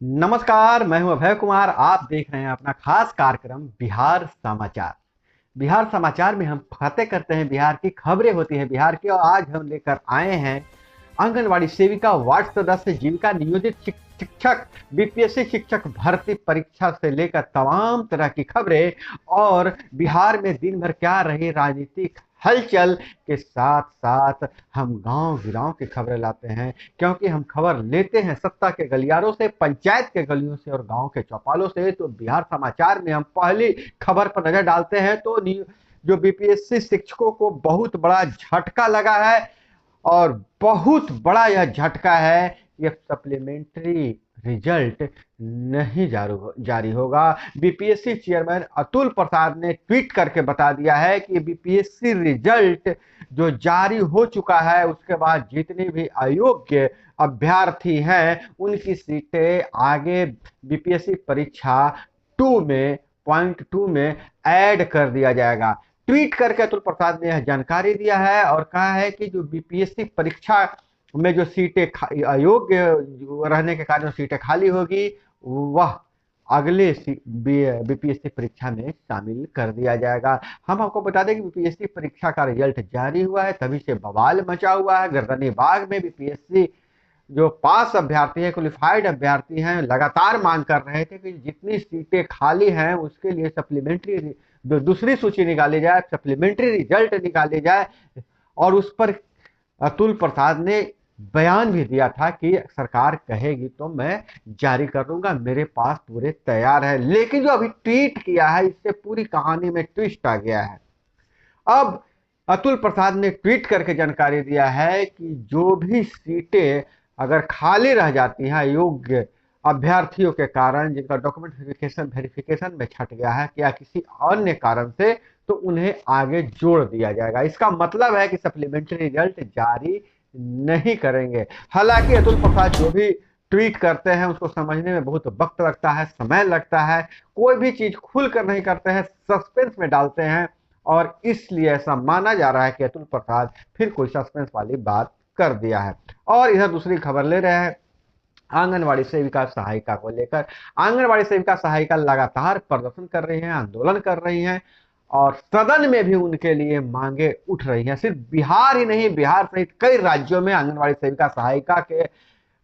नमस्कार, मैं हूं अभय कुमार। आप देख रहे हैं अपना खास कार्यक्रम बिहार समाचार। बिहार समाचार में हम बातें करते हैं, बिहार की खबरें होती हैं बिहार की। और आज हम लेकर आए हैं आंगनवाड़ी सेविका, वार्ड सदस्य, जीविका नियोजित शिक्षक, बीपीएससी शिक्षक भर्ती परीक्षा से लेकर तमाम तरह की खबरें। और बिहार में दिन भर क्या रही राजनीतिक हलचल के साथ साथ हम गांव गिराव की खबरें लाते हैं, क्योंकि हम खबर लेते हैं सत्ता के गलियारों से, पंचायत के गलियों से और गांव के चौपालों से। तो बिहार समाचार में हम पहली खबर पर नजर डालते हैं तो जो बीपीएससी शिक्षकों को बहुत बड़ा झटका लगा है। और बहुत बड़ा यह झटका है, ये सप्लीमेंट्री रिजल्ट नहीं जारी होगा। बीपीएससी चेयरमैन अतुल प्रसाद ने ट्वीट करके बता दिया है कि बीपीएससी रिजल्ट जो जारी हो चुका है, उसके बाद जितने भी अयोग्य अभ्यर्थी हैं उनकी सीटें आगे बीपीएससी परीक्षा 2 में .2 में ऐड कर दिया जाएगा। ट्वीट करके अतुल प्रसाद ने यह जानकारी दिया है और कहा है कि जो बीपीएससी परीक्षा में जो सीटें अयोग्य रहने के कारण सीटें खाली होगी, वह अगले बीपीएससी परीक्षा में शामिल कर दिया जाएगा। हम आपको बता दें कि बीपीएससी परीक्षा का रिजल्ट जारी हुआ है, तभी से बवाल मचा हुआ है। गर्दनी बाग में बीपीएससी जो पास अभ्यर्थी हैं, क्वालिफाइड अभ्यर्थी हैं, लगातार मांग कर रहे थे कि जितनी सीटें खाली हैं उसके लिए सप्लीमेंट्री दूसरी सूची निकाली जाए, सप्लीमेंट्री रिजल्ट निकाली जाए। और उस पर अतुल प्रसाद ने बयान भी दिया था कि सरकार कहेगी तो मैं जारी कर दूंगा, मेरे पास पूरे तैयार है। लेकिन जो अभी ट्वीट किया है, इससे पूरी कहानी में ट्विस्ट आ गया है। अब अतुल प्रसाद ने ट्वीट करके जानकारी दिया है कि जो भी सीटें अगर खाली रह जाती हैं योग्य अभ्यर्थियों के कारण, जिनका डॉक्यूमेंट वेरिफिकेशन में छट गया है या किसी अन्य कारण से, तो उन्हें आगे जोड़ दिया जाएगा। इसका मतलब है कि सप्लीमेंट्री रिजल्ट जारी नहीं करेंगे। हालांकि अतुल प्रसाद जो भी ट्वीट करते हैं उसको समझने में बहुत वक्त लगता है, समय लगता है। कोई भी चीज खुलकर नहीं करते हैं, सस्पेंस में डालते हैं। और इसलिए ऐसा माना जा रहा है कि अतुल प्रसाद फिर कोई सस्पेंस वाली बात कर दिया है। और इधर दूसरी खबर ले रहे हैं आंगनवाड़ी सेविका सहायिका को लेकर। आंगनवाड़ी सेविका सहायिका लगातार प्रदर्शन कर रही हैं, आंदोलन कर रही हैं और सदन में भी उनके लिए मांगे उठ रही हैं। सिर्फ बिहार ही नहीं, बिहार सहित कई राज्यों में आंगनवाड़ी सेविका सहायिका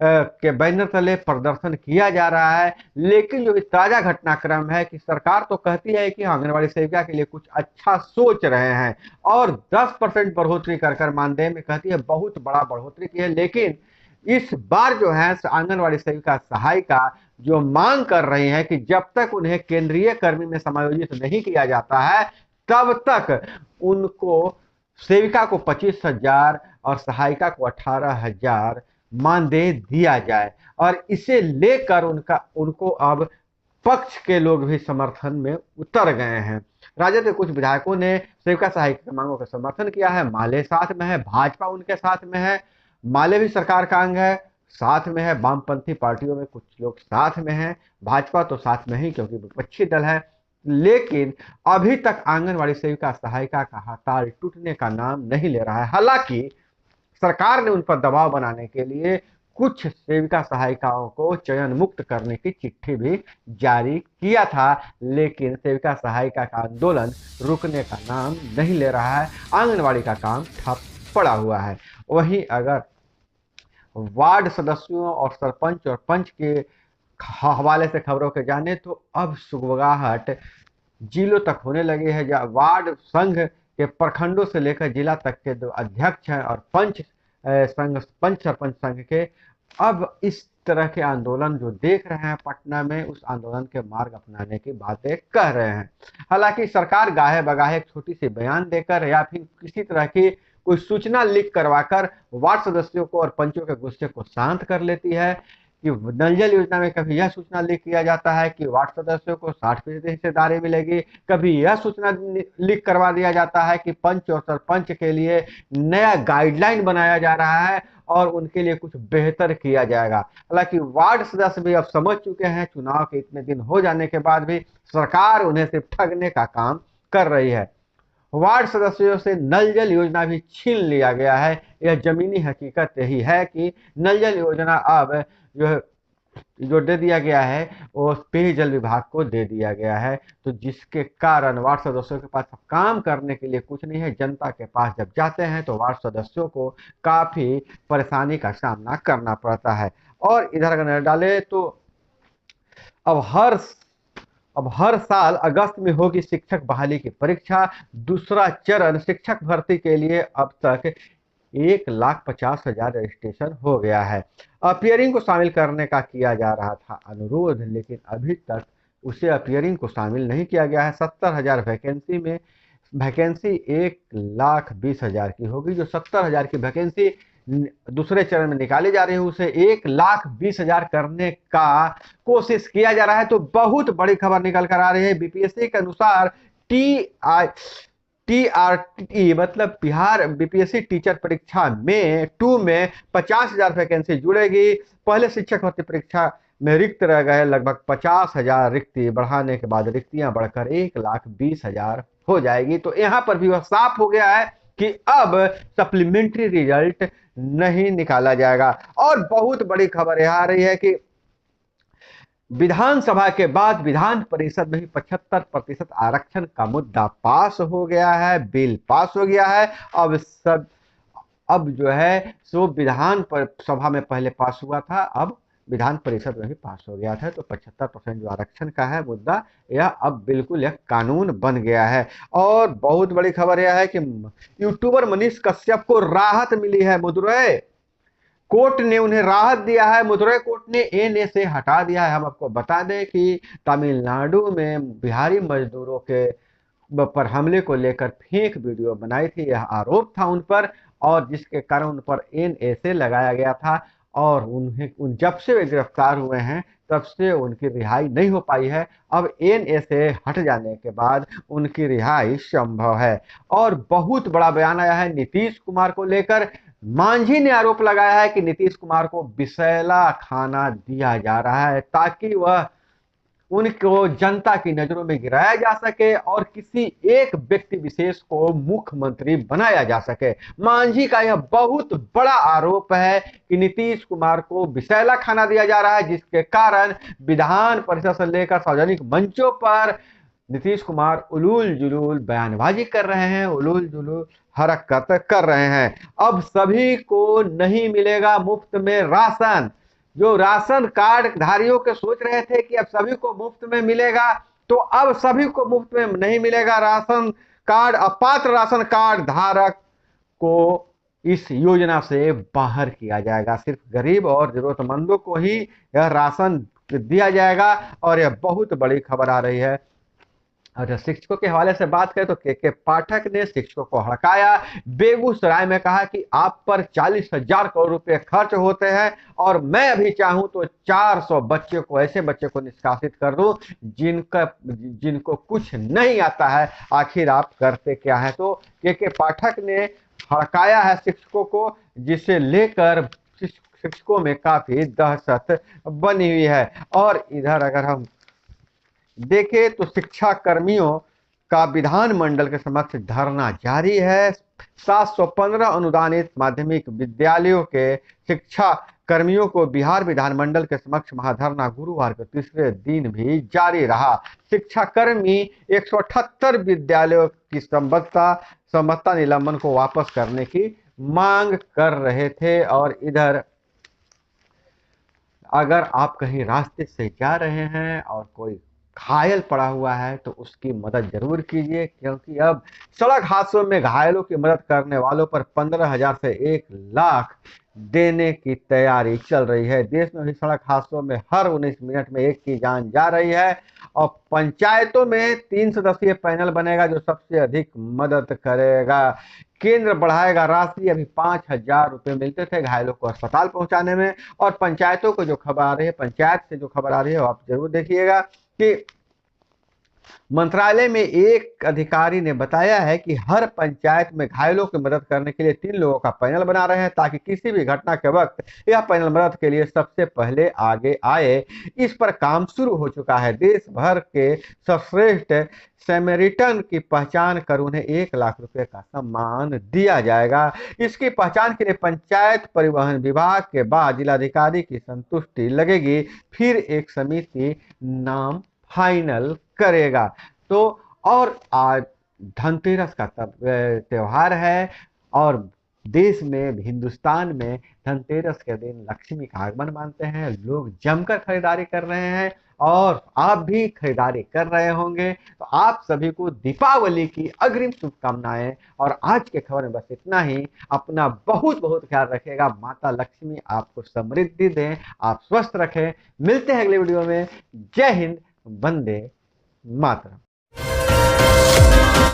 के बैनर तले प्रदर्शन किया जा रहा है। लेकिन जो ताजा घटनाक्रम है कि सरकार तो कहती है कि आंगनवाड़ी सेविका के लिए कुछ अच्छा सोच रहे हैं और 10% बढ़ोतरी कर मानदेय में कहती है बहुत बड़ा बढ़ोतरी की है। लेकिन इस बार जो है आंगनवाड़ी सेविका सहायिका जो मांग कर रही है कि जब तक उन्हें केंद्रीय कर्मी में समायोजित नहीं किया जाता है, तब तक उनको सेविका को 25,000 और सहायिका को 18,000 मानदेय दिया जाए। और इसे लेकर उनको अब पक्ष के लोग भी समर्थन में उतर गए हैं। राजद के कुछ विधायकों ने सेविका सहायिका की मांगों का समर्थन किया है। माले साथ में है, भाजपा उनके साथ में है। माले भी सरकार का अंग है, साथ में है। वामपंथी पार्टियों में कुछ लोग साथ में हैं, भाजपा तो साथ में ही क्योंकि विपक्षी दल है। लेकिन अभी तक आंगनवाड़ी सेविका सहायिका का हड़ताल टूटने का नाम नहीं ले रहा है। हालांकि सरकार ने उन पर दबाव बनाने के लिए कुछ सेविका सहायिकाओं को चयन मुक्त करने की चिट्ठी भी जारी किया था, लेकिन सेविका सहायिका का आंदोलन रुकने का नाम नहीं ले रहा है। आंगनवाड़ी का काम ठप पड़ा हुआ है। वहीं अगर वार्ड सदस्यों और सरपंच और पंच के हवाले से खबरों के जाने तो अब सुगबुगाहट जिलों तक होने लगी है। जहाँ वार्ड संघ के प्रखंडों से लेकर जिला तक के जो अध्यक्ष हैं और पंच सरपंच संघ के अब इस तरह के आंदोलन जो देख रहे हैं पटना में, उस आंदोलन के मार्ग अपनाने की बातें कह रहे हैं। हालांकि सरकार गाहे बगाहे एक छोटी सी बयान देकर या फिर किसी तरह की कोई सूचना लीक करवाकर वार्ड सदस्यों को और पंचों के गुस्से को शांत कर लेती है। कि नल जल योजना में कभी यह सूचना लीक किया जाता है कि वार्ड सदस्यों को 60% हिस्सेदारी मिलेगी, कभी यह सूचना लीक करवा दिया जाता है कि पंच और सरपंच के लिए नया गाइडलाइन बनाया जा रहा है और उनके लिए कुछ बेहतर किया जाएगा। हालांकि वार्ड सदस्य भी अब समझ चुके हैं, चुनाव के इतने दिन हो जाने के बाद भी सरकार उन्हें सिर्फ ठगने का काम कर रही है। वार्ड सदस्यों से नल जल योजना भी छीन लिया गया है। यह जमीनी हकीकत यही है कि नल जल योजना अब जो है जो दे दिया गया है वो पेयजल विभाग को दे दिया गया है। तो जिसके कारण वार्ड सदस्यों के पास अब काम करने के लिए कुछ नहीं है। जनता के पास जब जाते हैं तो वार्ड सदस्यों को काफी परेशानी का सामना करना पड़ता है। और इधर अगर नजर डाले तो अब हर अब हर साल अगस्त में होगी शिक्षक बहाली की परीक्षा। दूसरा चरण शिक्षक भर्ती के लिए अब तक 1,50,000 रजिस्ट्रेशन हो गया है। अपियरिंग को शामिल करने का किया जा रहा था अनुरोध, लेकिन अभी तक उसे अपियरिंग को शामिल नहीं किया गया है। 70,000 वैकेंसी में वैकेंसी 1,20,000 की होगी। जो 70,000 की वैकेंसी दूसरे चरण में निकाली जा रही है उसे 1,20,000 करने का कोशिश किया जा रहा है। तो बहुत बड़ी खबर निकल कर आ रही है। बीपीएससी के अनुसार टीआरटी मतलब बिहार बीपीएससी टीचर परीक्षा में 2 में 50,000 वैकेंसी जुड़ेगी। पहले शिक्षक भर्ती परीक्षा में रिक्त रह गए लगभग 50,000 रिक्ति बढ़ाने के बाद रिक्तियां बढ़कर 1,20,000 हो जाएगी। तो यहां पर भी वह साफ हो गया है कि अब सप्लीमेंट्री रिजल्ट नहीं निकाला जाएगा। और बहुत बड़ी खबर यह आ रही है कि विधानसभा के बाद विधान परिषद में भी 75% आरक्षण का मुद्दा पास हो गया है, बिल पास हो गया है। अब जो है सो विधान सभा में पहले पास हुआ था, अब विधान परिषद में भी पास हो गया था। तो 75% जो आरक्षण का है मुद्दा, यह अब बिल्कुल एक कानून बन गया है। और बहुत बड़ी खबर यह है कि यूट्यूबर मनीष कश्यप को राहत मिली है। मदुरई कोर्ट ने उन्हें राहत दिया है। मदुरई कोर्ट ने एनए से हटा दिया है। हम आपको बता दें कि तमिलनाडु में बिहारी मजदूरों के पर हमले को लेकर फेक वीडियो बनाई थी, यह आरोप था उन पर, और जिसके कारण उन पर एनए से लगाया गया था। और जब से वे गिरफ्तार हुए हैं तब से उनकी रिहाई नहीं हो पाई है। अब एनए से हट जाने के बाद उनकी रिहाई संभव है। और बहुत बड़ा बयान आया है नीतीश कुमार को लेकर। मांझी ने आरोप लगाया है कि नीतीश कुमार को विषैला खाना दिया जा रहा है ताकि वह उनको जनता की नजरों में गिराया जा सके और किसी एक व्यक्ति विशेष को मुख्यमंत्री बनाया जा सके। मांझी का यह बहुत बड़ा आरोप है कि नीतीश कुमार को विषैला खाना दिया जा रहा है, जिसके कारण विधान परिषद से लेकर सार्वजनिक मंचों पर नीतीश कुमार उलूल जुलूल बयानबाजी कर रहे हैं, उलूल जुलूल हरकत कर रहे हैं। अब सभी को नहीं मिलेगा मुफ्त में राशन। जो राशन कार्ड धारियों के सोच रहे थे कि अब सभी को मुफ्त में मिलेगा, तो अब सभी को मुफ्त में नहीं मिलेगा राशन कार्ड। अपात्र राशन कार्ड धारक को इस योजना से बाहर किया जाएगा। सिर्फ गरीब और जरूरतमंदों को ही यह राशन दिया जाएगा। और यह बहुत बड़ी खबर आ रही है। और शिक्षकों के हवाले से बात करें तो के पाठक ने शिक्षकों को हड़काया। बेगूसराय में कहा कि आप पर 40,000 करोड़ रुपए खर्च होते हैं और मैं अभी चाहूं तो 400 बच्चे को ऐसे बच्चे को निष्कासित कर दूं जिनको कुछ नहीं आता है। आखिर आप करते क्या है? तो के पाठक ने हड़काया है शिक्षकों को, जिसे लेकर शिक्षकों में काफी दहशत बनी हुई है। और इधर अगर हम देखें तो शिक्षा कर्मियों का विधानमंडल के समक्ष धरना जारी है। 715 अनुदानित माध्यमिक विद्यालयों के शिक्षा कर्मियों को बिहार विधानमंडल के समक्ष महाधरना गुरुवार के तीसरे दिन भी जारी रहा। शिक्षा कर्मी 178 विद्यालयों की संबद्धता निलंबन को वापस करने की मांग कर रहे थे। और इधर अगर आप कहीं रास्ते से जा रहे हैं और कोई घायल पड़ा हुआ है तो उसकी मदद जरूर कीजिए, क्योंकि अब सड़क हादसों में घायलों की मदद करने वालों पर 15,000 से 1,00,000 देने की तैयारी चल रही है। देश में भी सड़क हादसों में हर 19 मिनट में एक की जान जा रही है। और पंचायतों में 3 सदस्यीय पैनल बनेगा जो सबसे अधिक मदद करेगा। केंद्र बढ़ाएगा राशि। अभी 5,000 रुपए मिलते थे घायलों को अस्पताल पहुंचाने में। और पंचायतों को जो खबर आ रही है, पंचायत से जो खबर आ रही है, आप जरूर देखिएगा कि मंत्रालय में एक अधिकारी ने बताया है कि हर पंचायत में घायलों की मदद करने के लिए 3 लोगों का पैनल बना रहे हैं ताकि किसी भी घटना के वक्त यह पैनल मदद के लिए सबसे पहले आगे आए। इस पर काम शुरू हो चुका है। देश भर के सर्वश्रेष्ठ सैमरिटन की पहचान कर उन्हें 1 लाख रुपए का सम्मान दिया जाएगा। इसकी पहचान के लिए पंचायत परिवहन विभाग के बाद जिलाधिकारी की संतुष्टि लगेगी, फिर एक समिति नाम फाइनल करेगा। तो और आज धनतेरस का त्योहार है और देश में हिंदुस्तान में धनतेरस के दिन लक्ष्मी का आगमन मानते हैं। लोग जमकर खरीदारी कर रहे हैं और आप भी खरीदारी कर रहे होंगे। तो आप सभी को दीपावली की अग्रिम शुभकामनाएं। और आज के खबर में बस इतना ही। अपना बहुत बहुत ख्याल रखिएगा। माता लक्ष्मी आपको समृद्धि दें, आप स्वस्थ रखें। मिलते हैं अगले वीडियो में। जय हिंद, वंदे मातरम।